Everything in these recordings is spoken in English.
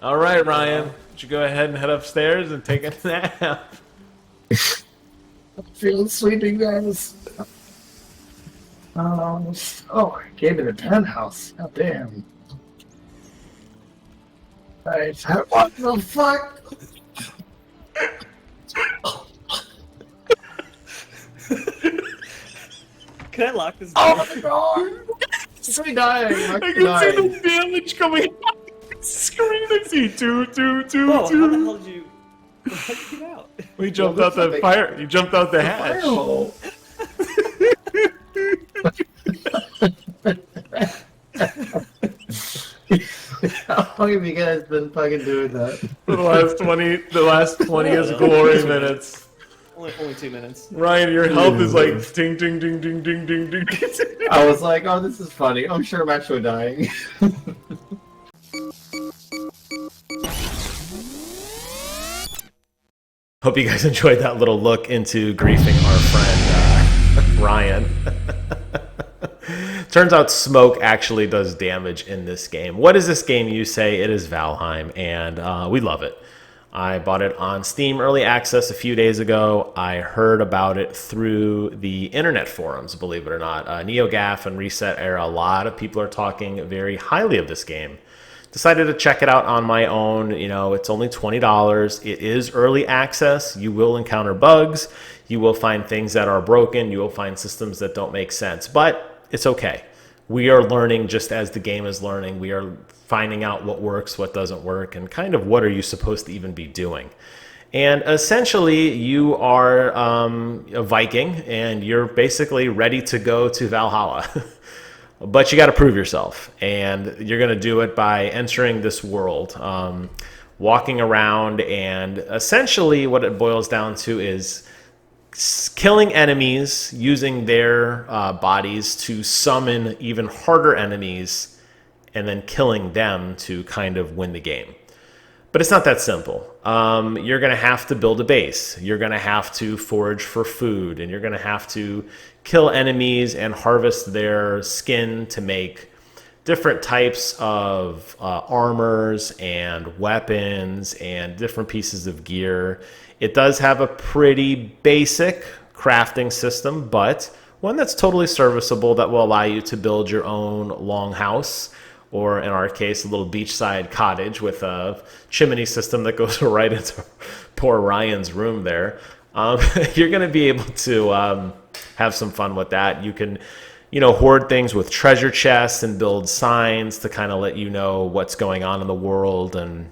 All right, Ryan. Would you go ahead and head upstairs and take a nap? Feeling sleepy, guys. Oh, I gave it a penthouse. God damn. Right. What the fuck? Can I lock this Oh door? my god! I'm actually dying. I'm I actually can see dying. the damage coming out. Screen. I see two, two, two, Whoa, how the two. hell did you... How'd you get out? We Well, jumped out looks the like fire. You jumped out the the fire hatch. hole. How long have you guys been fucking doing that? For the last 20 is No. glory minutes. Only 2 minutes. Ryan, your health is like ding, ding, ding, ding, ding, ding, ding. I was like, oh, this is funny. I'm sure I'm actually dying. Hope you guys enjoyed that little look into griefing our friend Ryan. Turns out smoke actually does damage in this game. What is this game? You say it is Valheim, and we love it. I bought it on Steam Early Access a few days ago. I heard about it through the internet forums, believe it or not. NeoGAF and Reset Era, a lot of people are talking very highly of this game. Decided to check it out on my own. You know, it's only $20. It is early access. You will encounter bugs. You will find things that are broken. You will find systems that don't make sense. But it's okay. We are learning just as the game is learning. We are finding out what works, what doesn't work, and kind of what are you supposed to even be doing. And essentially, you are a Viking, and you're basically ready to go to Valhalla. But you got to prove yourself, and you're going to do it by entering this world, walking around, and essentially what it boils down to is killing enemies using their bodies to summon even harder enemies, and then killing them to kind of win the game. But it's not that simple. You're going to have to build a base. You're going to have to forage for food, and you're going to have to kill enemies and harvest their skin to make different types of armors and weapons and different pieces of gear. It does have a pretty basic crafting system, but one that's totally serviceable that will allow you to build your own longhouse, or in our case, a little beachside cottage with a chimney system that goes right into poor Ryan's room there. You're going to be able to have some fun with that. You can, hoard things with treasure chests and build signs to kind of let you know what's going on in the world. And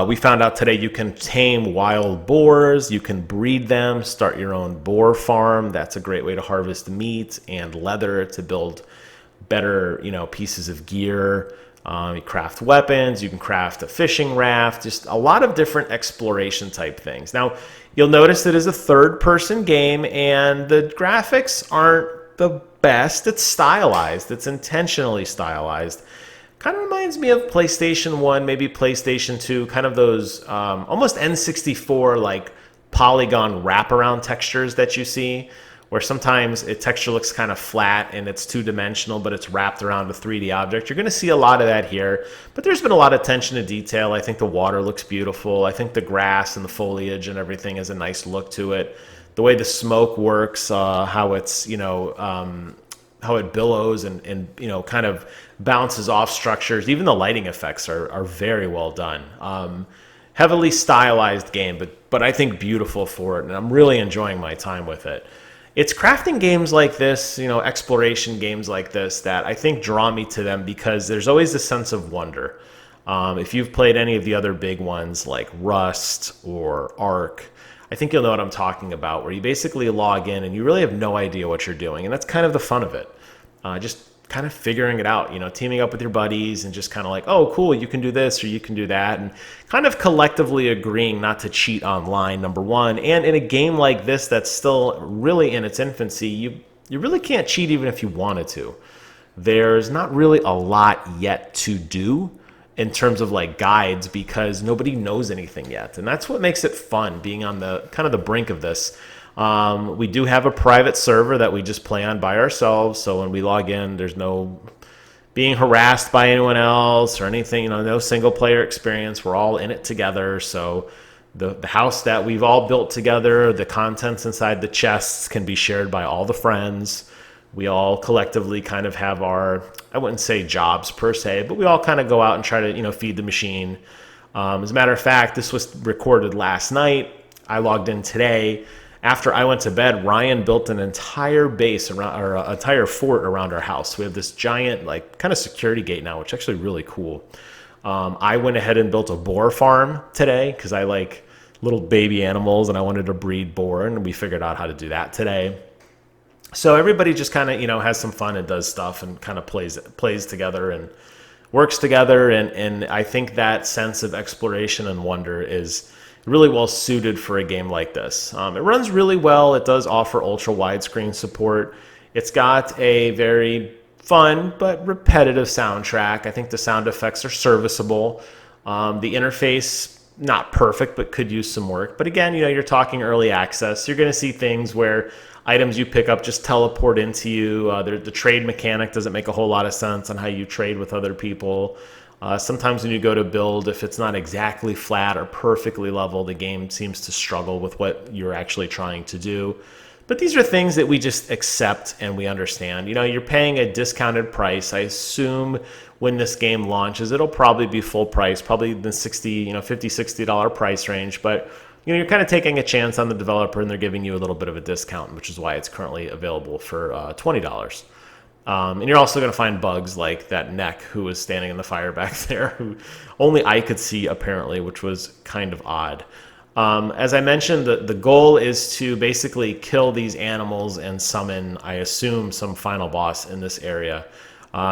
we found out today you can tame wild boars, you can breed them, start your own boar farm. That's a great way to harvest meat and leather to build better, pieces of gear. You craft weapons, you can craft a fishing raft, just a lot of different exploration type things. Now, you'll notice it is a third-person game, and the graphics aren't the best. It's stylized. It's intentionally stylized. Kind of reminds me of PlayStation 1, maybe PlayStation 2, kind of those almost N64 like polygon wraparound textures that you see, where sometimes a texture looks kind of flat and it's two-dimensional, but it's wrapped around a 3D object. You're going to see a lot of that here, but there's been a lot of attention to detail. I think the water looks beautiful. I think the grass and the foliage and everything has a nice look to it. The way the smoke works, how it's, how it billows and kind of bounces off structures. Even the lighting effects are very well done. Heavily stylized game, but I think beautiful for it, and I'm really enjoying my time with it. It's crafting games like this, exploration games like this that I think draw me to them because there's always a sense of wonder. If you've played any of the other big ones like Rust or Ark, I think you'll know what I'm talking about, where you basically log in and you really have no idea what you're doing. And that's kind of the fun of it. Just kind of figuring it out, teaming up with your buddies and just kind of like, oh, cool, you can do this or you can do that. And kind of collectively agreeing not to cheat online, number one. And in a game like this that's still really in its infancy, you really can't cheat even if you wanted to. There's not really a lot yet to do in terms of like guides because nobody knows anything yet. And that's what makes it fun being on the kind of the brink of this. We do have a private server that we just play on by ourselves. So when we log in, there's no being harassed by anyone else or anything. No single player experience. We're all in it together. So the house that we've all built together, the contents inside the chests can be shared by all the friends. We all collectively kind of have our, I wouldn't say jobs per se, but we all kind of go out and try to, feed the machine. As a matter of fact, this was recorded last night. I logged in today. After I went to bed, Ryan built an entire base around, or an entire fort around our house. We have this giant, like, kind of security gate now, which is actually really cool. I went ahead and built a boar farm today because I like little baby animals and I wanted to breed boar, and we figured out how to do that today. So everybody just kind of, has some fun and does stuff and kind of plays together and works together. And I think that sense of exploration and wonder is really well suited for a game like this. It runs really well. It does offer ultra widescreen support. It's got a very fun but repetitive soundtrack. I think the sound effects are serviceable. The interface, not perfect, but could use some work. But again, you're talking early access. You're going to see things where items you pick up just teleport into you. The trade mechanic doesn't make a whole lot of sense on how you trade with other people. Sometimes when you go to build, if it's not exactly flat or perfectly level, the game seems to struggle with what you're actually trying to do. But these are things that we just accept and we understand. You're paying a discounted price. I assume when this game launches, it'll probably be full price, probably the $50, $60 price range. But you're kind of taking a chance on the developer, and they're giving you a little bit of a discount, which is why it's currently available for $20. And you're also going to find bugs like that neck who was standing in the fire back there, who only I could see apparently, which was kind of odd. As I mentioned, the goal is to basically kill these animals and summon, I assume, some final boss in this area.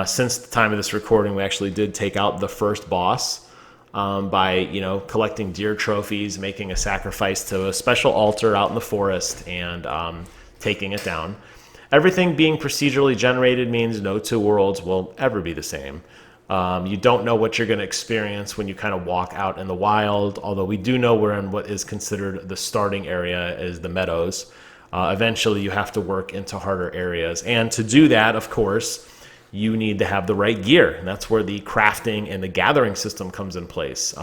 Since the time of this recording, we actually did take out the first boss by collecting deer trophies, making a sacrifice to a special altar out in the forest, and taking it down. Everything being procedurally generated means no two worlds will ever be the same. You don't know what you're going to experience when you kind of walk out in the wild, although we do know we're in what is considered the starting area is the meadows. Eventually, you have to work into harder areas. And to do that, of course, you need to have the right gear. And that's where the crafting and the gathering system comes in place.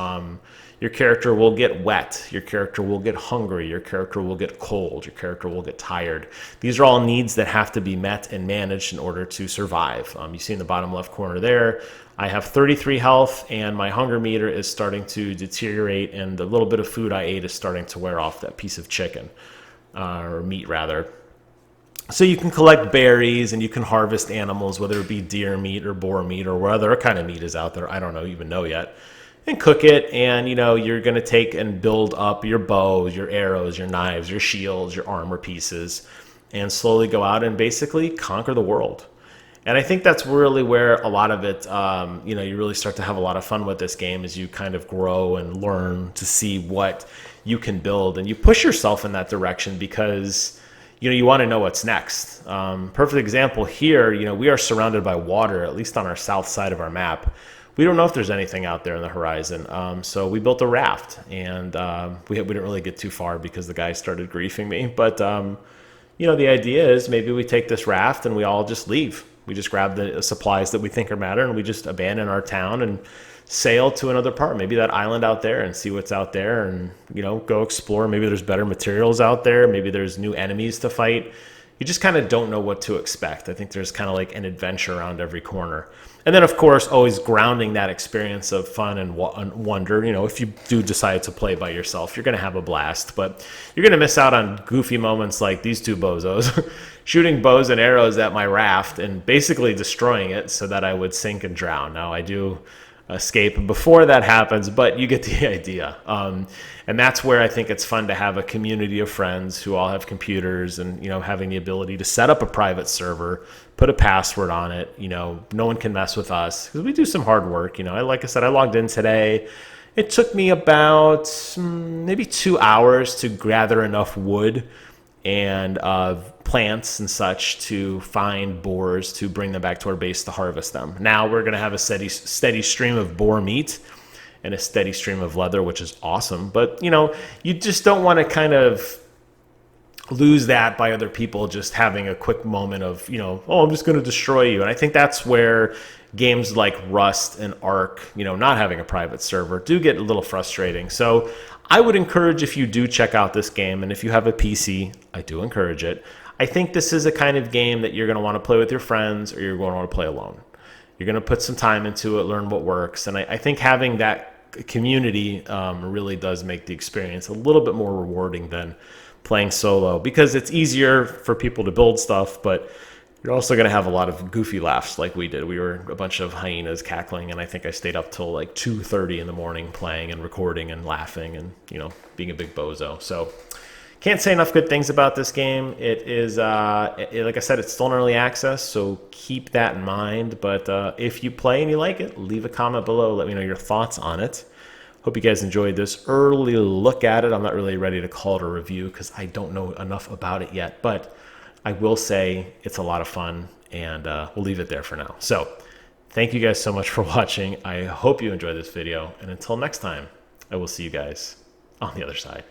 Your character will get wet. Your character will get hungry. Your character will get cold. Your character will get tired. These are all needs that have to be met and managed in order to survive. You see in the bottom left corner there, I have 33 health, and my hunger meter is starting to deteriorate, and the little bit of food I ate is starting to wear off, that piece of chicken, or meat rather. So you can collect berries and you can harvest animals, whether it be deer meat or boar meat or what other kind of meat is out there. I don't even know yet. And cook it, and you're going to take and build up your bows, your arrows, your knives, your shields, your armor pieces, and slowly go out and basically conquer the world. And I think that's really where a lot of it, you really start to have a lot of fun with this game as you kind of grow and learn to see what you can build, and you push yourself in that direction because you want to know what's next. Perfect example here, we are surrounded by water, at least on our south side of our map. We don't know if there's anything out there on the horizon. So we built a raft, and we didn't really get too far because the guy started griefing me. But, the idea is maybe we take this raft and we all just leave. We just grab the supplies that we think are matter, and we just abandon our town and sail to another part, maybe that island out there, and see what's out there, and, go explore. Maybe there's better materials out there. Maybe there's new enemies to fight. You just kind of don't know what to expect. I think there's kind of like an adventure around every corner. And then, of course, always grounding that experience of fun and wonder. If you do decide to play by yourself, you're going to have a blast. But you're going to miss out on goofy moments like these two bozos shooting bows and arrows at my raft and basically destroying it so that I would sink and drown. Now, I do escape before that happens, but you get the idea. And that's where I think it's fun to have a community of friends who all have computers and, having the ability to set up a private server, put a password on it. No one can mess with us because we do some hard work. Like I said, I logged in today. It took me about maybe 2 hours to gather enough wood and plants and such to find boars to bring them back to our base to harvest them. Now we're going to have a steady stream of boar meat and a steady stream of leather, which is awesome. But, you just don't want to kind of lose that by other people just having a quick moment of, oh, I'm just going to destroy you. And I think that's where games like Rust and Ark, not having a private server, do get a little frustrating. So I would encourage, if you do check out this game, and if you have a PC, I do encourage it. I think this is a kind of game that you're going to want to play with your friends, or you're going to want to play alone. You're going to put some time into it, learn what works. And I think having that community really does make the experience a little bit more rewarding than playing solo, because it's easier for people to build stuff, but you're also going to have a lot of goofy laughs like we did. We were a bunch of hyenas cackling, and I think I stayed up till like 2:30 in the morning playing and recording and laughing and, being a big bozo. So can't say enough good things about this game. It is, like I said, it's still in early access, so keep that in mind. But if you play and you like it, leave a comment below. Let me know your thoughts on it. Hope you guys enjoyed this early look at it. I'm not really ready to call it a review because I don't know enough about it yet. But I will say it's a lot of fun, and we'll leave it there for now. So thank you guys so much for watching. I hope you enjoyed this video. And until next time, I will see you guys on the other side.